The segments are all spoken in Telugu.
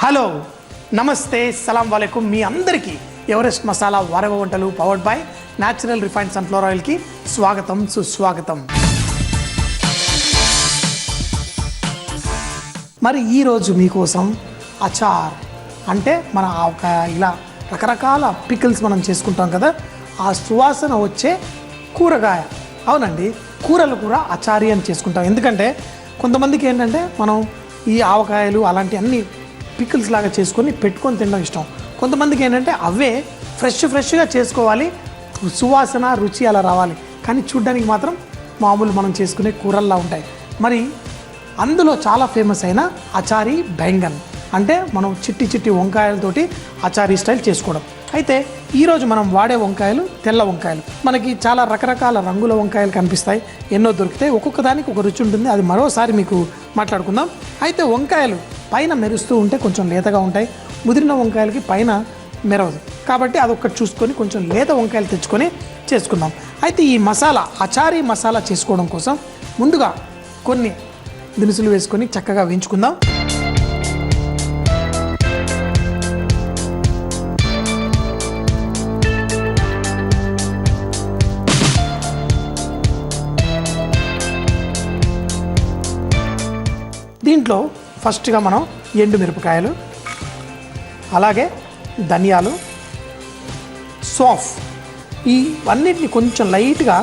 హలో నమస్తే సలాం వాలేకుం మీ అందరికీ ఎవరెస్ట్ మసాలా వారవ వంటలు powered by natural refined sunflower ఆయిల్కి స్వాగతం సుస్వాగతం. మరి ఈరోజు మీకోసం అచార్ అంటే మన ఇలా రకరకాల పికిల్స్ మనం చేసుకుంటాం కదా, ఆ సువాసన వచ్చే కూరగాయ. అవునండి, కూరలు కూడా అచారీ అని చేసుకుంటాం. ఎందుకంటే కొంతమందికి ఏంటంటే మనం ఈ ఆవకాయలు అలాంటి అన్ని పికిల్స్ లాగా చేసుకొని పెట్టుకొని తినడం ఇష్టం. కొంతమందికి ఏంటంటే అవే ఫ్రెష్గా చేసుకోవాలి, సువాసన రుచి అలా రావాలి, కానీ చూడ్డానికి మాత్రం మామూలు మనం చేసుకునే కూరల్లా ఉంటాయి. మరి అందులో చాలా ఫేమస్ అయిన అచారీ బెంగన్ అంటే మనం చిట్టి వంకాయలతోటి అచారీ స్టైల్ చేసుకోవడం. అయితే ఈరోజు మనం వాడే వంకాయలు తెల్ల వంకాయలు. మనకి చాలా రకరకాల రంగుల వంకాయలు కనిపిస్తాయి, ఎన్నో దొరుకుతాయి, ఒక్కొక్క దానికి ఒక రుచి ఉంటుంది. అది మరోసారి మీకు మాట్లాడుకుందాం. అయితే వంకాయలు పైన మెరుస్తూ ఉంటే కొంచెం లేతగా ఉంటాయి, ముదిరిన వంకాయలకి పైన మెరవదు. కాబట్టి అదొక్కటి చూసుకొని కొంచెం లేత వంకాయలు తెచ్చుకొని చేసుకుందాం. అయితే ఈ మసాలా అచారీ మసాలా చేసుకోవడం కోసం ముందుగా కొన్ని దినుసులు వేసుకొని చక్కగా వేయించుకుందాం. దీంట్లో ఫస్ట్గా మనం ఎండు మిరపకాయలు, అలాగే ధనియాలు, సాఫ్ ఇవన్నిటిని కొంచెం లైట్గా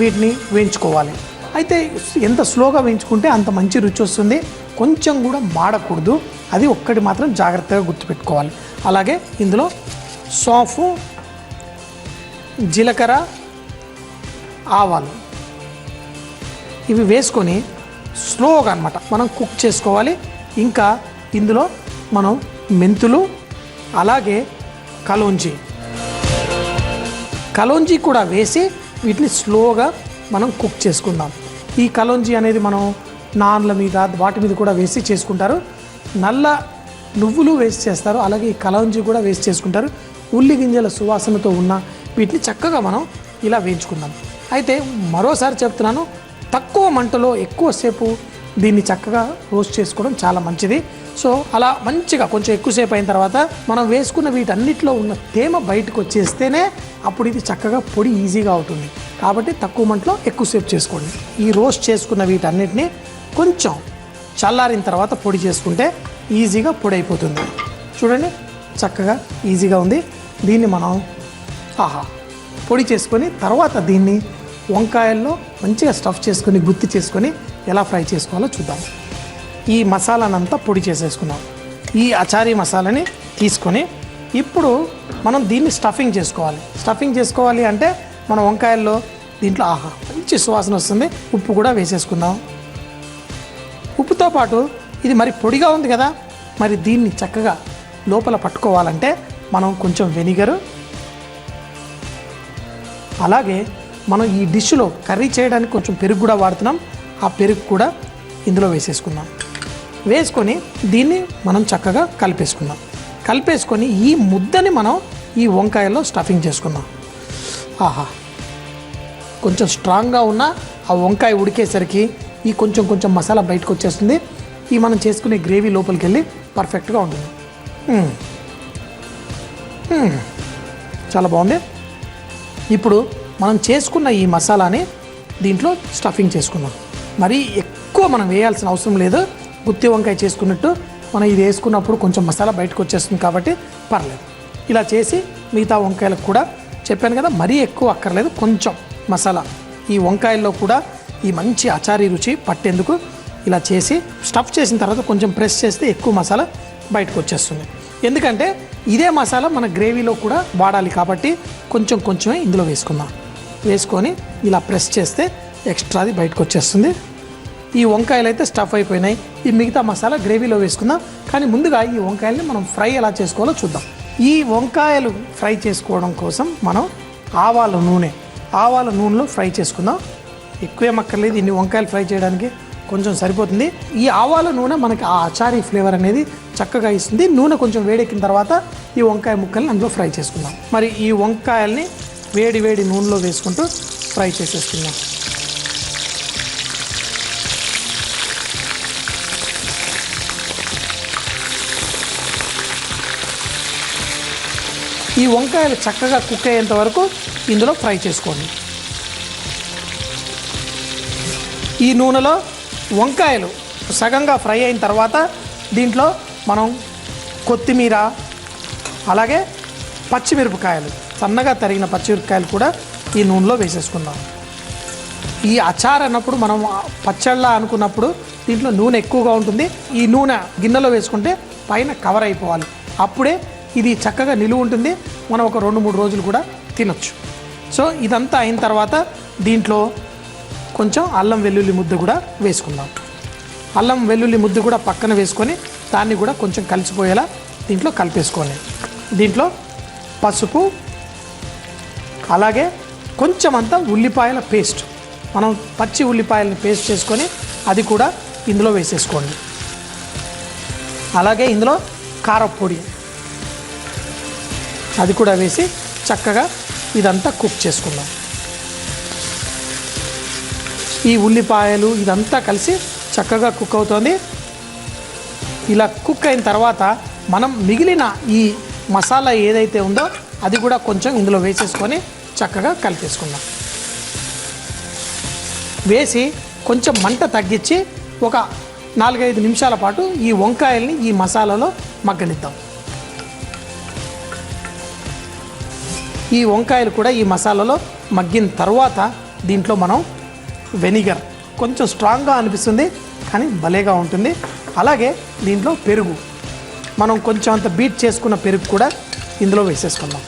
వీటిని వేయించుకోవాలి. అయితే ఎంత స్లోగా వేయించుకుంటే అంత మంచి రుచి వస్తుంది, కొంచెం కూడా మాడకూడదు. అది ఒక్కటి మాత్రం జాగ్రత్తగా గుర్తుపెట్టుకోవాలి. అలాగే ఇందులో సాఫ్, జీలకర్ర, ఆవాలు ఇవి వేసుకొని స్లోగా అన్నమాట మనం కుక్ చేసుకోవాలి. ఇంకా ఇందులో మనం మెంతులు, అలాగే కలోంజీ కూడా వేసి వీటిని స్లోగా మనం కుక్ చేసుకుందాం. ఈ కలోంజీ అనేది మనం నాన్ల మీద వాటి మీద కూడా వేసి చేసుకుంటారు. నల్ల నువ్వులు వేసి చేస్తారు, అలాగే ఈ కలోంజీ కూడా వేసి చేసుకుంటారు. ఉల్లి గింజల సువాసనతో ఉన్న వీటిని చక్కగా మనం ఇలా వేయించుకుందాం. అయితే మరోసారి చెప్తున్నాను, తక్కువ మంటలో ఎక్కువసేపు దీన్ని చక్కగా రోస్ట్ చేసుకోవడం చాలా మంచిది. సో అలా మంచిగా కొంచెం ఎక్కువసేపు అయిన తర్వాత మనం వేసుకున్న వీటన్నిటిలో ఉన్న తేమ బయటకు వచ్చేస్తేనే అప్పుడు ఇది చక్కగా పొడి ఈజీగా అవుతుంది. కాబట్టి తక్కువ మంటలో ఎక్కువసేపు చేసుకోండి. ఈ రోస్ట్ చేసుకున్న వీటన్నిటిని కొంచెం చల్లారిన తర్వాత పొడి చేసుకుంటే ఈజీగా పొడి అయిపోతుంది. చూడండి చక్కగా ఈజీగా ఉంది. దీన్ని మనం పొడి చేసుకొని తర్వాత దీన్ని వంకాయల్లో మంచిగా స్టఫ్ చేసుకొని గుత్తి చేసుకొని ఎలా ఫ్రై చేసుకోవాలో చూద్దాం. ఈ మసాలానంతా పొడి చేసేసుకున్నాం. ఈ అచారీ మసాలాని తీసుకొని ఇప్పుడు మనం దీన్ని స్టఫింగ్ చేసుకోవాలి అంటే మన వంకాయల్లో దీంట్లో మంచి సువాసన వస్తుంది. ఉప్పు కూడా వేసేసుకుందాం. ఉప్పుతో పాటు ఇది మరి పొడిగా ఉంది కదా, మరి దీన్ని చక్కగా లోపల పట్టుకోవాలంటే మనం కొంచెం వెనిగరు, అలాగే మనం ఈ డిష్లో కర్రీ చేయడానికి కొంచెం పెరుగు కూడా వాడుతున్నాం. ఆ పెరుగు కూడా ఇందులో వేసుకొని దీన్ని మనం చక్కగా కలిపేసుకొని ఈ ముద్దని మనం ఈ వంకాయలో స్టఫింగ్ చేసుకుందాం. కొంచెం స్ట్రాంగ్గా ఉన్న ఆ వంకాయ ఉడికేసరికి ఈ కొంచెం మసాలా బయటకు వచ్చేస్తుంది. ఈ మనం చేసుకునే గ్రేవీ లోపలికి వెళ్ళి పర్ఫెక్ట్గా ఉంటుంది. చాలా బాగుంది. ఇప్పుడు మనం చేసుకున్న ఈ మసాలాని దీంట్లో స్టఫింగ్ చేసుకుందాం. మరీ ఎక్కువ మనం వేయాల్సిన అవసరం లేదు. గుత్తి వంకాయ చేసుకున్నట్టు మనం ఇది వేసుకున్నప్పుడు కొంచెం మసాలా బయటకు వచ్చేస్తుంది కాబట్టి పర్లేదు. ఇలా చేసి మిగతా వంకాయలకు కూడా చెప్పాను కదా, మరీ ఎక్కువ అక్కర్లేదు, కొంచెం మసాలా ఈ వంకాయల్లో కూడా ఈ మంచి అచారీ రుచి పట్టేందుకు ఇలా చేసి స్టఫ్ చేసిన తర్వాత కొంచెం ప్రెస్ చేస్తే ఎక్కువ మసాలా బయటకు వచ్చేస్తుంది. ఎందుకంటే ఇదే మసాలా మన గ్రేవీలో కూడా వాడాలి కాబట్టి కొంచెమే ఇందులో వేసుకొని ఇలా ప్రెస్ చేస్తే ఎక్స్ట్రాది బయటకు వచ్చేస్తుంది. ఈ వంకాయలు అయితే స్టఫ్ అయిపోయినాయి. ఈ మిగతా మసాలా గ్రేవీలో వేసుకుందాం. కానీ ముందుగా ఈ వంకాయల్ని మనం ఫ్రై ఎలా చేసుకోవాలో చూద్దాం. ఈ వంకాయలు ఫ్రై చేసుకోవడం కోసం మనం ఆవాల నూనెలో ఫ్రై చేసుకుందాం. ఎక్కువేం అక్కర్లేదు, ఇన్ని వంకాయలు ఫ్రై చేయడానికి కొంచెం సరిపోతుంది. ఈ ఆవాల నూనె మనకి ఆ అచారీ ఫ్లేవర్ అనేది చక్కగా ఇస్తుంది. నూనె కొంచెం వేడెక్కిన తర్వాత ఈ వంకాయ ముక్కల్ని అందులో ఫ్రై చేసుకుందాం. మరి ఈ వంకాయల్ని వేడి నూనెలో వేసుకుంటూ ఫ్రై చేసేసుకుందాం. ఈ వంకాయలు చక్కగా కుక్ అయ్యేంత వరకు ఇందులో ఫ్రై చేసుకోండి. ఈ నూనెలో వంకాయలు సగంగా ఫ్రై అయిన తర్వాత దీంట్లో మనం కొత్తిమీర, అలాగే పచ్చిమిరపకాయలు, సన్నగా తరిగిన పచ్చిమిరపకాయలు కూడా ఈ నూనెలో వేసేసుకుందాం. ఈ అచార్ అన్నప్పుడు మనం పచ్చళ్ళ అనుకున్నప్పుడు దీంట్లో నూనె ఎక్కువగా ఉంటుంది. ఈ నూనె గిన్నెలో వేసుకుంటే పైన కవర్ అయిపోవాలి, అప్పుడే ఇది చక్కగా నిలువ ఉంటుంది. మనం ఒక 2-3 రోజులు కూడా తినొచ్చు. సో ఇదంతా అయిన తర్వాత దీంట్లో కొంచెం అల్లం వెల్లుల్లి ముద్ద కూడా వేసుకుందాం. అల్లం వెల్లుల్లి ముద్ద కూడా పక్కన వేసుకొని దాన్ని కూడా కొంచెం కలిసిపోయేలా దీంట్లో కలిపేసుకోండి. దీంట్లో పసుపు, అలాగే కొంచెం అంతా ఉల్లిపాయల పేస్ట్, మనం పచ్చి ఉల్లిపాయలను పేస్ట్ చేసుకొని అది కూడా ఇందులో వేసేసుకోండి. అలాగే ఇందులో కారపొడి అది కూడా వేసి చక్కగా ఇదంతా కుక్ చేసుకుందాం. ఈ ఉల్లిపాయలు ఇదంతా కలిసి చక్కగా కుక్ అవుతుంది. ఇలా కుక్ అయిన తర్వాత మనం మిగిలిన ఈ మసాలా ఏదైతే ఉందో అది కూడా కొంచెం ఇందులో వేసేసుకొని చక్కగా కలిపేసుకుందాం. వేసి కొంచెం మంట తగ్గించి ఒక 4-5 నిమిషాల పాటు ఈ వంకాయల్ని ఈ మసాలాలో మగ్గనిద్దాం. ఈ వంకాయలు కూడా ఈ మసాలాలో మగ్గిన తర్వాత దీంట్లో మనం వెనిగర్, కొంచెం స్ట్రాంగ్గా అనిపిస్తుంది కానీ భలేగా ఉంటుంది. అలాగే దీంట్లో పెరుగు, మనం కొంచెం అంత బీట్ చేసుకున్న పెరుగు కూడా ఇందులో వేసేసుకుందాం.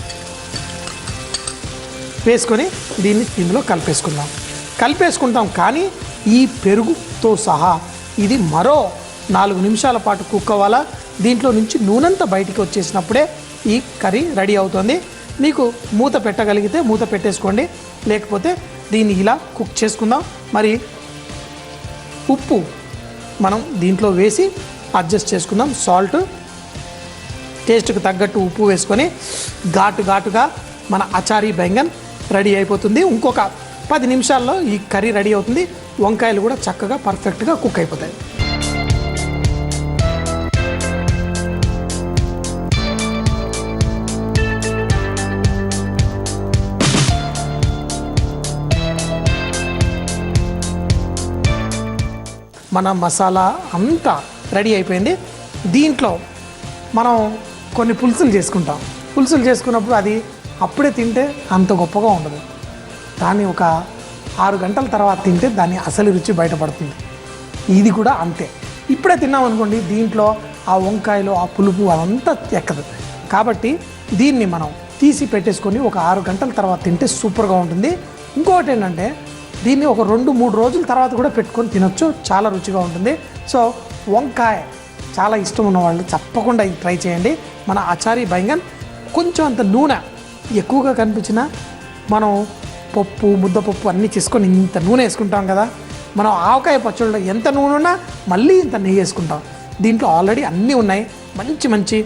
వేసుకొని దీన్ని ఇందులో కలిపేసుకుంటాం. కానీ ఈ పెరుగుతో సహా ఇది మరో 4 నిమిషాల పాటు కుక్ అవ్వాలా. దీంట్లో నుంచి నూనెంతా బయటికి వచ్చేసినప్పుడే ఈ కర్రీ రెడీ అవుతుంది. మీకు మూత పెట్టగలిగితే మూత పెట్టేసుకోండి, లేకపోతే దీన్ని ఇలా కుక్ చేసుకుందాం. మరి ఉప్పు మనం దీంట్లో వేసి అడ్జస్ట్ చేసుకుందాం. సాల్ట్ టేస్ట్కి తగ్గట్టు ఉప్పు వేసుకొని ఘాటుగా మన అచారీ బెంగన్ రెడీ అయిపోతుంది. ఇంకొక 10 నిమిషాల్లో ఈ కర్రీ రెడీ అవుతుంది. వంకాయలు కూడా చక్కగా పర్ఫెక్ట్గా కుక్ అయిపోతాయి. మన మసాలా అంతా రెడీ అయిపోయింది. దీంట్లో మనం కొన్ని పులుసులు చేసుకున్నప్పుడు అది అప్పుడే తింటే అంత గొప్పగా ఉండదు. దాన్ని ఒక 6 గంటల తర్వాత తింటే దాని అసలు రుచి బయటపడుతుంది. ఇది కూడా అంతే. ఇప్పుడే తిన్నామనుకోండి దీంట్లో ఆ వంకాయలు ఆ పులుపు అదంతా ఎక్కదు. కాబట్టి దీన్ని మనం తీసి పెట్టేసుకొని ఒక 6 గంటల తర్వాత తింటే సూపర్గా ఉంటుంది. ఇంకొకటి ఏంటంటే దీన్ని ఒక 2-3 రోజుల తర్వాత కూడా పెట్టుకొని తినొచ్చు, చాలా రుచిగా ఉంటుంది. సో వంకాయ చాలా ఇష్టం ఉన్న వాళ్ళు తప్పకుండా ఇది ట్రై చేయండి. మన అచారీ బెంగన్ కొంచెం అంత నూనె ఎక్కువగా కనిపించినా మనం ముద్దపప్పు అన్నీ చేసుకొని ఇంత నూనె వేసుకుంటాం కదా. మనం ఆవకాయ పచ్చళ్ళలో ఎంత నూనె ఉన్నా మళ్ళీ ఇంత నెయ్యి వేసుకుంటాం. దీంట్లో ఆల్రెడీ అన్నీ ఉన్నాయి, మంచి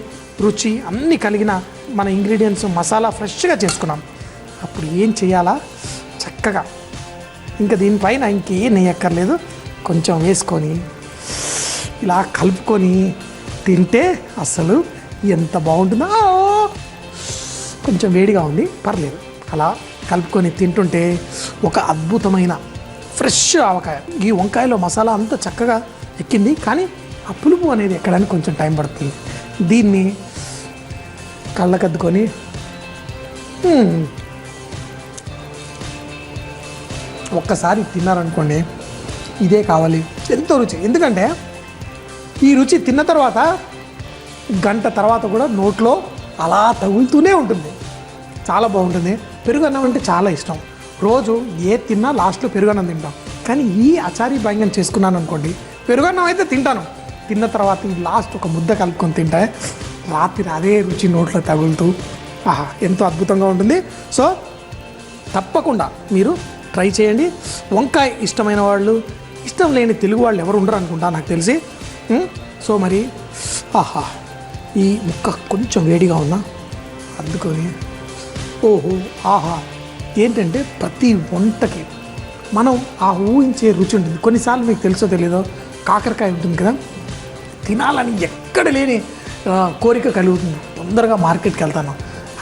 రుచి అన్నీ కలిగిన మన ఇంగ్రీడియంట్స్ మసాలా ఫ్రెష్గా చేసుకున్నాం. అప్పుడు ఏం చేయాలా, చక్కగా ఇంకా దీనిపైన ఇంకేం నెయ్యి ఎక్కర్లేదు, కొంచెం వేసుకొని ఇలా కలుపుకొని తింటే అసలు ఎంత బాగుంటుందో. కొంచెం వేడిగా ఉంది, పర్లేదు. అలా కలుపుకొని తింటుంటే ఒక అద్భుతమైన ఫ్రెష్ ఆవకాయ. ఈ వంకాయలో మసాలా అంతా చక్కగా ఎక్కింది, కానీ ఆ పులుపు అనేది ఎక్కడానికి కొంచెం టైం పడుతుంది. దీన్ని కళ్ళకద్దుకొని ఒక్కసారి తిన్నారనుకోండి ఇదే కావాలి, ఎంతో రుచి. ఎందుకంటే ఈ రుచి తిన్న తర్వాత గంట తర్వాత కూడా నోట్లో అలా తగులుతూనే ఉంటుంది, చాలా బాగుంటుంది. పెరుగన్నం అంటే చాలా ఇష్టం. రోజు ఏ తిన్నా లాస్ట్లో పెరుగన్నం తింటాం. కానీ ఈ అచారీ బెంగన్ చేసుకున్నాను అనుకోండి, పెరుగన్నం అయితే తింటాను, తిన్న తర్వాత ఈ లాస్ట్ ఒక ముద్ద కలుపుకొని తింటే రాత్రి అదే రుచి నోట్లో తగులుతూ ఎంతో అద్భుతంగా ఉంటుంది. సో తప్పకుండా మీరు ట్రై చేయండి. వంకాయ ఇష్టమైన వాళ్ళు, ఇష్టం లేని తెలుగు వాళ్ళు ఎవరు ఉండరు అనుకుంటా నాకు తెలిసి. సో మరి ఈ ముక్క కొంచెం వేడిగా ఉన్నా అద్దుకొని ఏంటంటే ప్రతి వంటకి మనం ఆ ఊహించే రుచి ఉంటుంది. కొన్నిసార్లు మీకు తెలుసో తెలీదో కాకరకాయ ఉంటుంది కదా, తినాలని ఎక్కడ లేని కోరిక కలుగుతుంది. తొందరగా మార్కెట్కి వెళ్తాను,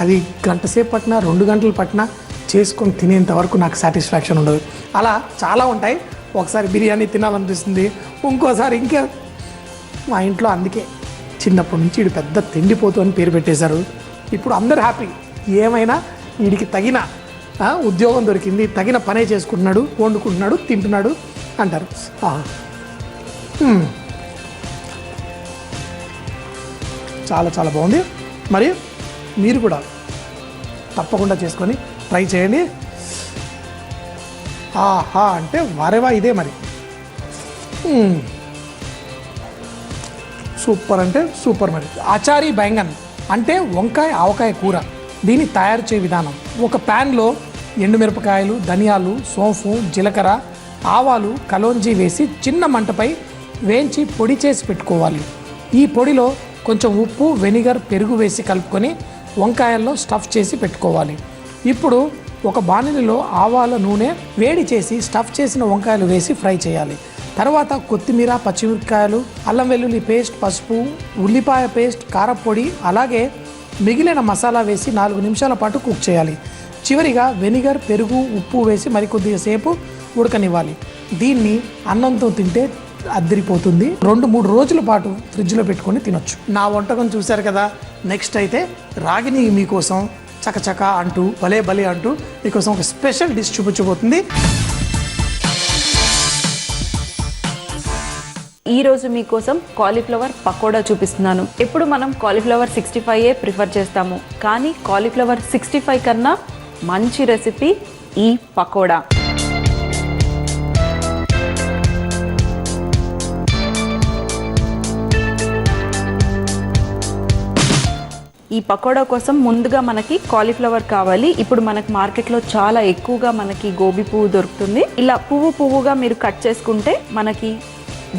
అది గంట సేపు పట్టినా 2 గంటలు పట్టినా చేసుకొని తినేంత వరకు నాకు సాటిస్ఫాక్షన్ ఉండదు. అలా చాలా ఉంటాయి. ఒకసారి బిర్యానీ తినాలనిపిస్తుంది, ఇంకోసారి ఇంకా. మా ఇంట్లో అందుకే చిన్నప్పటి నుంచి వీడు పెద్ద తిండిపోతూ అని పేరు పెట్టేశారు. ఇప్పుడు అందరు హ్యాపీ, ఏమైనా వీడికి తగిన ఉద్యోగం దొరికింది, తగిన పనే చేసుకుంటున్నాడు, వండుకుంటున్నాడు, తింటున్నాడు అంటారు. చాలా చాలా బాగుంది. మరి మీరు కూడా తప్పకుండా చేసుకొని ట్రై చేయండి. ఆహా అంటే వారేవా ఇదే మరి. సూపర్ అంటే సూపర్. మరి ఆచారి బైంగన్ అంటే వంకాయ ఆవకాయ కూర. దీన్ని తయారు చేయ విధానం: ఒక ప్యాన్లో ఎండుమిరపకాయలు, ధనియాలు, సోంపు, జీలకర్ర, ఆవాలు, కలోంజీ వేసి చిన్న మంటపై వేయించి పొడి చేసి పెట్టుకోవాలి. ఈ పొడిలో కొంచెం ఉప్పు, వెనిగర్, పెరుగు వేసి కలుపుకొని వంకాయల్లో స్టఫ్ చేసి పెట్టుకోవాలి. ఇప్పుడు ఒక బాణలిలో ఆవాల నూనె వేడి చేసి స్టఫ్ చేసిన వంకాయలు వేసి ఫ్రై చేయాలి. తర్వాత కొత్తిమీర, పచ్చిమిరపకాయలు, అల్లం వెల్లుల్లి పేస్ట్, పసుపు, ఉల్లిపాయ పేస్ట్, కారపొడి, అలాగే మిగిలిన మసాలా వేసి 4 నిమిషాల పాటు కుక్ చేయాలి. చివరిగా వెనిగర్, పెరుగు, ఉప్పు వేసి మరికొద్దిగా సేపు ఉడకనివ్వాలి. దీన్ని అన్నంతో తింటే అద్దరిపోతుంది. 2-3 రోజుల పాటు ఫ్రిడ్జ్లో పెట్టుకొని తినొచ్చు. నా వంటకం చూశారు కదా. నెక్స్ట్ అయితే రాగిని మీకోసం చకచక అంటూ భలే భలే అంటూ మీకోసం ఒక స్పెషల్ డిష్ చూపించబోతుంది. ఈరోజు మీకోసం కాలీఫ్లవర్ పకోడా చూపిస్తున్నాను. ఎప్పుడు మనం కాలీఫ్లవర్ 65 ప్రిఫర్ చేస్తాము, కానీ కాలీఫ్లవర్ 65 కన్నా మంచి రెసిపీ ఈ పకోడా. ఈ పకోడా కోసం ముందుగా మనకి కాలీఫ్లవర్ కావాలి. ఇప్పుడు మనకి మార్కెట్లో చాలా ఎక్కువగా మనకి గోబీ పువ్వు దొరుకుతుంది. ఇలా పువ్వుగా మీరు కట్ చేసుకుంటే మనకి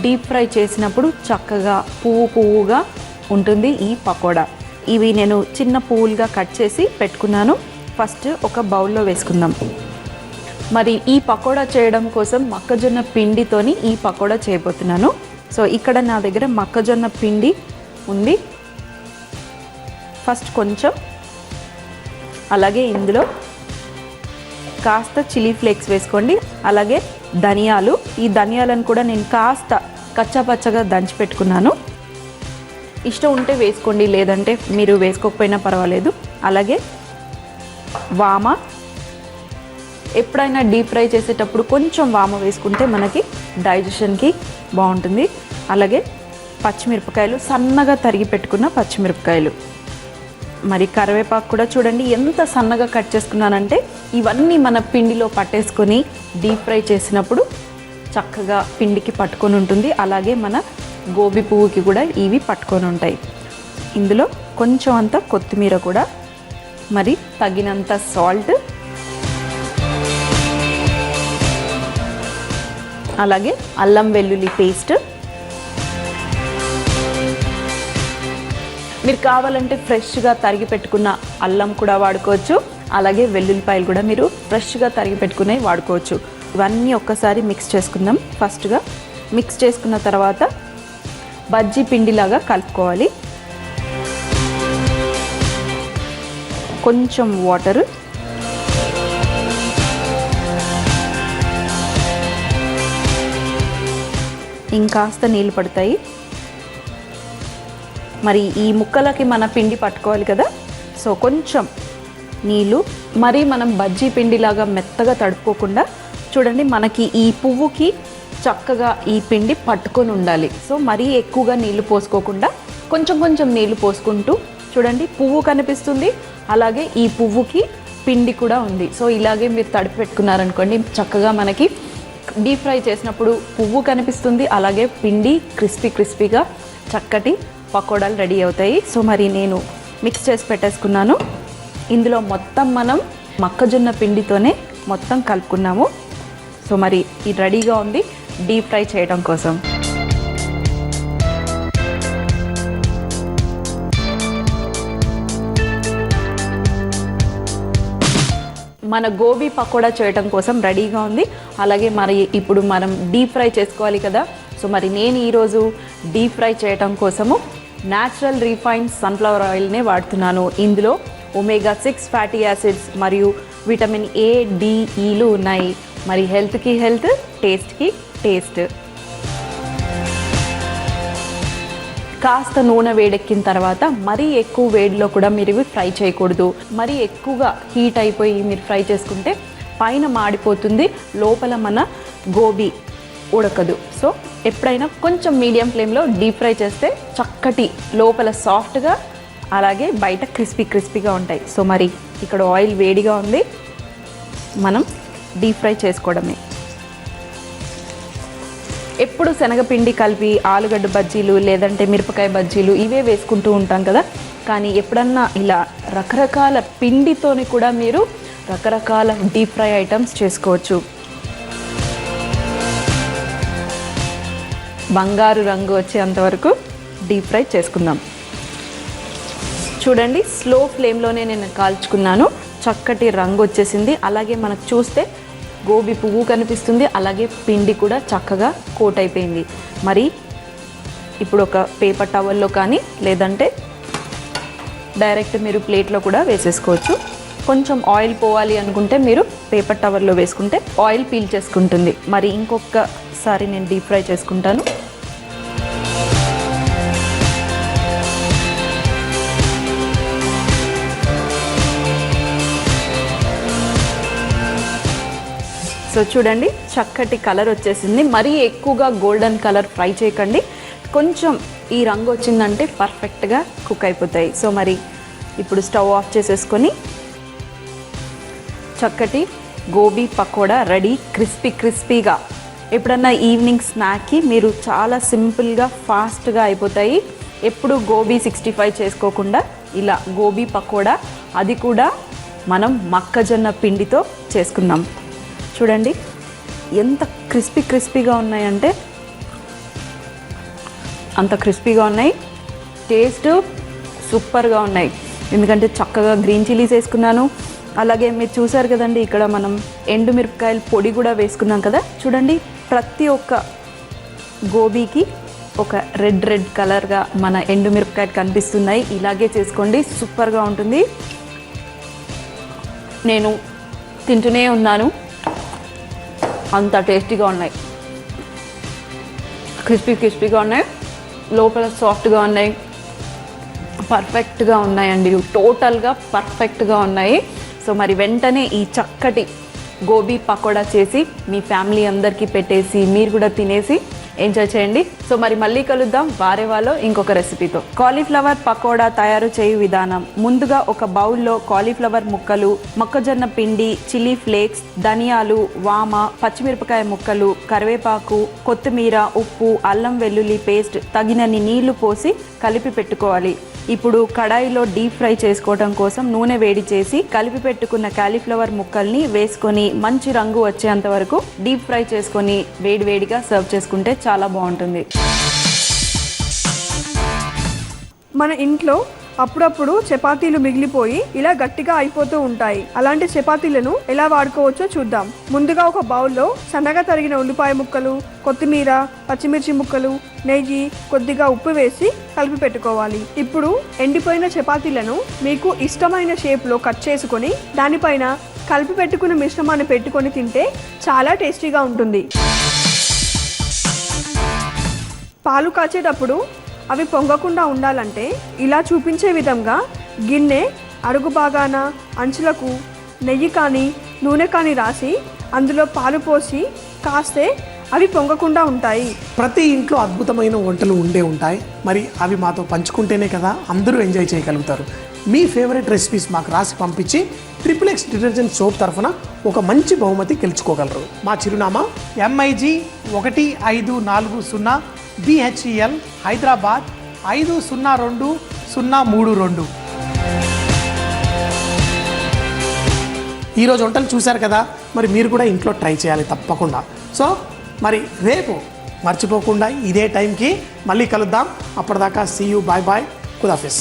డీప్ ఫ్రై చేసినప్పుడు చక్కగా పువ్వుగా ఉంటుంది ఈ పకోడా. ఇవి నేను చిన్న పువ్వులుగా కట్ చేసి పెట్టుకున్నాను. ఫస్ట్ ఒక బౌల్లో వేసుకుందాం. మరి ఈ పకోడా చేయడం కోసం మొక్కజొన్న పిండితోని ఈ పకోడా చేయబోతున్నాను. సో ఇక్కడ నా దగ్గర మొక్కజొన్న పిండి ఉంది. ఫస్ట్ కొంచెం, అలాగే ఇందులో కాస్త చిల్లీ ఫ్లేక్స్ వేసుకోండి. అలాగే ధనియాలు, ఈ ధనియాలను కూడా నేను కాస్త కచ్చాపచ్చగా దంచి పెట్టుకున్నాను. ఇష్టం ఉంటే వేసుకోండి, లేదంటే మీరు వేసుకోకపోయినా పర్వాలేదు. అలాగే వామ, ఎప్పుడైనా డీప్ ఫ్రై చేసేటప్పుడు కొంచెం వామ వేసుకుంటే మనకి డైజెషన్కి బాగుంటుంది. అలాగే పచ్చిమిరపకాయలు, సన్నగా తరిగి పెట్టుకున్న పచ్చిమిరపకాయలు. మరి కరివేపాకు కూడా చూడండి ఎంత సన్నగా కట్ చేసుకున్నానంటే ఇవన్నీ మన పిండిలో పట్టేసుకొని డీప్ ఫ్రై చేసినప్పుడు చక్కగా పిండికి పట్టుకొని ఉంటుంది. అలాగే మన గోబీ పువ్వుకి కూడా ఇవి పట్టుకొని ఉంటాయి. ఇందులో కొంచెం అంత కొత్తిమీర కూడా, మరి తగినంత సాల్ట్, అలాగే అల్లం వెల్లుల్లి పేస్ట్. మీరు కావాలంటే ఫ్రెష్గా తరిగి పెట్టుకున్న అల్లం కూడా వాడుకోవచ్చు. అలాగే వెల్లుల్లిపాయలు కూడా మీరు ఫ్రెష్గా తరిగి పెట్టుకునేవి వాడుకోవచ్చు. ఇవన్నీ ఒక్కసారి మిక్స్ చేసుకుందాం. ఫస్ట్గా మిక్స్ చేసుకున్న తర్వాత బజ్జీ పిండిలాగా కలుపుకోవాలి. కొంచెం వాటర్, ఇంకాస్త నీళ్ళు పడతాయి. మరి ఈ ముక్కలకి మన పిండి పట్టుకోవాలి కదా, సో కొంచెం నీళ్ళు. మరి మనం బజ్జీ పిండిలాగా మెత్తగా తడుపుకోకుండా చూడండి, మనకి ఈ పువ్వుకి చక్కగా ఈ పిండి పట్టుకొని ఉండాలి. సో మరీ ఎక్కువగా నీళ్లు పోసుకోకుండా కొంచెం నీళ్లు పోసుకుంటూ చూడండి, పువ్వు కనిపిస్తుంది, అలాగే ఈ పువ్వుకి పిండి కూడా ఉంది. సో ఇలాగే మీరు తడిపి పెట్టుకున్నారనుకోండి, చక్కగా మనకి డీప్ ఫ్రై చేసినప్పుడు పువ్వు కనిపిస్తుంది, అలాగే పిండి క్రిస్పీగా చక్కటి పకోడాలు రెడీ అవుతాయి. సో మరి నేను మిక్స్ చేసి పెట్టేసుకున్నాను. ఇందులో మొత్తం మనం మొక్కజొన్న పిండితోనే మొత్తం కలుపుకున్నాము. సో మరి ఇది రెడీగా ఉంది డీప్ ఫ్రై చేయడం కోసం. మన గోబీ పకోడా చేయడం కోసం రెడీగా ఉంది. అలాగే మరి ఇప్పుడు మనం డీప్ ఫ్రై చేసుకోవాలి కదా. సో మరి నేను ఈరోజు డీప్ ఫ్రై చేయడం కోసము న్యాచురల్ రిఫైన్డ్ సన్ఫ్లవర్ ఆయిల్నే వాడుతున్నాను. ఇందులో ఒమేగా 6 ఫ్యాటీ యాసిడ్స్ మరియు విటమిన్ ఏ, డి, ఈలు ఉన్నాయి. మరి హెల్త్కి హెల్త్, టేస్ట్కి టేస్ట్. కాస్త నూనె వేడెక్కిన తర్వాత మరీ ఎక్కువ వేడిలో కూడా మీరు ఇవి ఫ్రై చేయకూడదు. మరీ ఎక్కువగా హీట్ అయిపోయి మీరు ఫ్రై చేసుకుంటే పైన మాడిపోతుంది, లోపల మన గోబీ ఉడకదు. సో ఎప్పుడైనా కొంచెం మీడియం ఫ్లేమ్లో డీప్ ఫ్రై చేస్తే చక్కటి లోపల సాఫ్ట్గా అలాగే బయట క్రిస్పీగా ఉంటాయి. సో మరి ఇక్కడ ఆయిల్ వేడిగా ఉంది, మనం డీప్ ఫ్రై చేసుకోవడమే. ఎప్పుడు శనగపిండి కలిపి ఆలుగడ్డ బజ్జీలు లేదంటే మిరపకాయ బజ్జీలు ఇవే వేసుకుంటూ ఉంటాం కదా, కానీ ఎప్పుడన్నా ఇలా రకరకాల పిండితోని కూడా మీరు రకరకాల డీప్ ఫ్రై ఐటమ్స్ చేసుకోవచ్చు. బంగారు రంగు వచ్చేంతవరకు డీప్ ఫ్రై చేసుకుందాం. చూడండి, స్లో ఫ్లేమ్లోనే నేను కాల్చుకున్నాను, చక్కటి రంగు వచ్చేసింది. అలాగే మనకు చూస్తే గోబీ పువ్వు కనిపిస్తుంది, అలాగే పిండి కూడా చక్కగా కోట్ అయిపోయింది. మరి ఇప్పుడు ఒక పేపర్ టవల్లో కానీ లేదంటే డైరెక్ట్ మీరు ప్లేట్లో కూడా వేసేసుకోవచ్చు. కొంచెం ఆయిల్ పోవాలి అనుకుంటే మీరు పేపర్ టవర్లో వేసుకుంటే ఆయిల్ పీల్ చేసుకుంటుంది. మరి ఇంకొకసారి నేను డీప్ ఫ్రై చేసుకుంటాను. సో చూడండి, చక్కటి కలర్ వచ్చేసింది. మరీ ఎక్కువగా గోల్డెన్ కలర్ ఫ్రై చేయకండి, కొంచెం ఈ రంగు వచ్చిందంటే పర్ఫెక్ట్గా కుక్ అయిపోతాయి. సో మరి ఇప్పుడు స్టవ్ ఆఫ్ చేసేసుకొని చక్కటి గోబీ పకోడా రెడీ, క్రిస్పీగా. ఎప్పుడన్నా ఈవినింగ్ స్నాక్కి మీరు చాలా సింపుల్గా ఫాస్ట్గా అయిపోతాయి. ఎప్పుడు గోబీ 65 చేసుకోకుండా ఇలా గోబీ పకోడా, అది కూడా మనం మొక్కజొన్న పిండితో చేసుకుందాం. చూడండి ఎంత క్రిస్పీగా ఉన్నాయంటే అంత క్రిస్పీగా ఉన్నాయి, టేస్ట్ సూపర్గా ఉన్నాయి. ఎందుకంటే చక్కగా గ్రీన్ చిల్లీస్ వేసుకున్నాను, అలాగే మీరు చూసారు కదండి ఇక్కడ మనం ఎండుమిరపకాయల పొడి కూడా వేసుకున్నాం కదా. చూడండి, ప్రతి ఒక్క గోబీకి ఒక రెడ్ కలర్గా మన ఎండుమిరపకాయలు కనిపిస్తున్నాయి. ఇలాగే చేసుకోండి, సూపర్గా ఉంటుంది. నేను తింటూనే ఉన్నాను, అంత టేస్టీగా ఉన్నాయి. క్రిస్పీగా ఉన్నాయి, లోపల సాఫ్ట్గా ఉన్నాయి, పర్ఫెక్ట్గా ఉన్నాయండి. టోటల్గా పర్ఫెక్ట్గా ఉన్నాయి. సో మరి వెంటనే ఈ చక్కటి గోబీ పకోడా చేసి మీ ఫ్యామిలీ అందరికీ పెట్టేసి మీరు కూడా తినేసి ఎంజాయ్ చేయండి. సో మరి మళ్ళీ కలుద్దాం వారేవాలో ఇంకొక రెసిపీతో. కాలీఫ్లవర్ పకోడా తయారు చేయు విధానం. ముందుగా ఒక బౌల్లో కాలీఫ్లవర్ ముక్కలు, మొక్కజొన్న పిండి, చిల్లీ ఫ్లేక్స్, ధనియాలు, వామ, పచ్చిమిరపకాయ ముక్కలు, కరివేపాకు, కొత్తిమీర, ఉప్పు, అల్లం వెల్లుల్లి పేస్ట్, తగినన్ని నీళ్లు పోసి కలిపి పెట్టుకోవాలి. ఇప్పుడు కడాయిలో డీప్ ఫ్రై చేసుకోవడం కోసం నూనె వేడి చేసి కలిపి పెట్టుకున్న కాలీఫ్లవర్ ముక్కల్ని వేసుకొని మంచి రంగు వచ్చేంత వరకు డీప్ ఫ్రై చేసుకొని వేడివేడిగా సర్వ్ చేసుకుంటే చాలా బాగుంటుంది. మన ఇంట్లో అప్పుడప్పుడు చపాతీలు మిగిలిపోయి ఇలా గట్టిగా అయిపోతూ ఉంటాయి. అలాంటి చపాతీలను ఎలా వాడుకోవచ్చో చూద్దాం. ముందుగా ఒక బౌల్లో సన్నగా తరిగిన ఉల్లిపాయ ముక్కలు, కొత్తిమీర, పచ్చిమిర్చి ముక్కలు, నెయ్యి, కొద్దిగా ఉప్పు వేసి కలిపి పెట్టుకోవాలి. ఇప్పుడు ఎండిపోయిన చపాతీలను మీకు ఇష్టమైన షేప్లో కట్ చేసుకొని దానిపైన కలిపి పెట్టుకున్న మిశ్రమాన్ని పెట్టుకొని తింటే చాలా టేస్టీగా ఉంటుంది. పాలు కాచేటప్పుడు అవి పొంగకుండా ఉండాలంటే ఇలా చూపించే విధంగా గిన్నె అడుగు భాగాన అంచులకు నెయ్యి కానీ నూనె కానీ రాసి అందులో పాలు పోసి కాస్తే అవి పొంగకుండా ఉంటాయి. ప్రతి ఇంట్లో అద్భుతమైన వంటలు ఉంటాయి. మరి అవి మాతో పంచుకుంటేనే కదా అందరూ ఎంజాయ్ చేయగలుగుతారు. మీ ఫేవరెట్ రెసిపీస్ మాకు రాసి పంపించి XXX డిటర్జెంట్ సోప్ తరఫున ఒక మంచి బహుమతి గెలుచుకోగలరు. మా చిరునామా MIG 1540 BHEL హైదరాబాద్ 502032. ఈరోజు వంటలు చూశారు కదా, మరి మీరు కూడా ఇంట్లో ట్రై చేయాలి తప్పకుండా. సో మరి రేపు మర్చిపోకుండా ఇదే టైంకి మళ్ళీ కలుద్దాం. అప్పటిదాకా సీ యూ, బాయ్ బాయ్, ఖుదాఫిజ్.